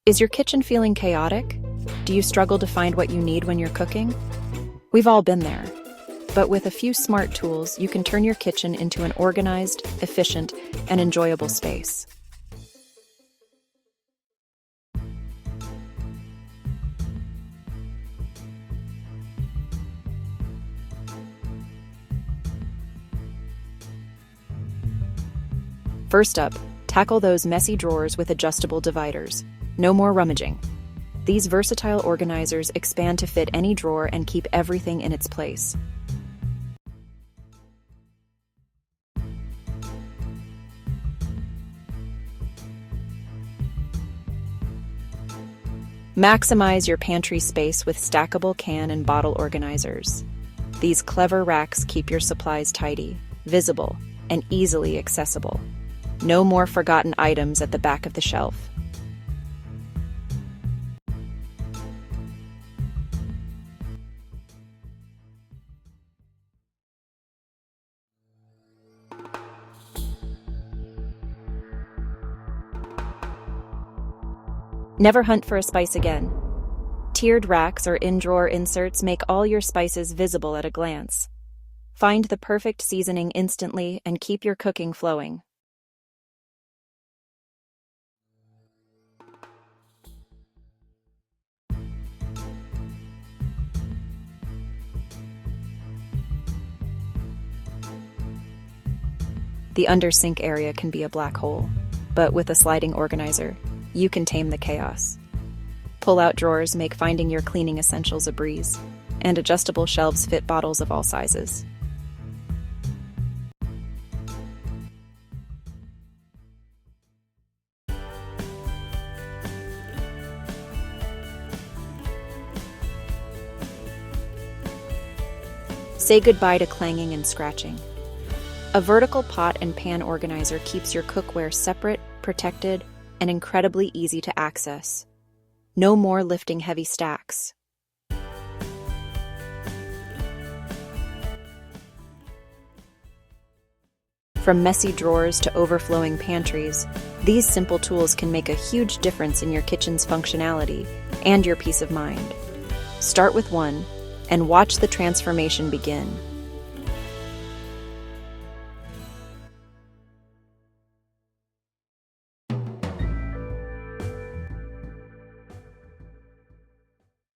Is your kitchen feeling chaotic? Do you struggle to find what you need when you're cooking? We've all been there. But with a few smart tools, you can turn your kitchen into an organized, efficient, and enjoyable space. First up, tackle those messy drawers with adjustable dividers. No more rummaging. These versatile organizers expand to fit any drawer and keep everything in its place. Maximize your pantry space with stackable can and bottle organizers. These clever racks keep your supplies tidy, visible, and easily accessible. No more forgotten items at the back of the shelf. Never hunt for a spice again. Tiered racks or in-drawer inserts make all your spices visible at a glance. Find the perfect seasoning instantly and keep your cooking flowing. The under-sink area can be a black hole, but with a sliding organizer, you can tame the chaos. Pull-out drawers make finding your cleaning essentials a breeze, and adjustable shelves fit bottles of all sizes. Say goodbye to clanging and scratching. A vertical pot and pan organizer keeps your cookware separate, protected, and incredibly easy to access. No more lifting heavy stacks. From messy drawers to overflowing pantries, these simple tools can make a huge difference in your kitchen's functionality and your peace of mind. Start with one and watch the transformation begin.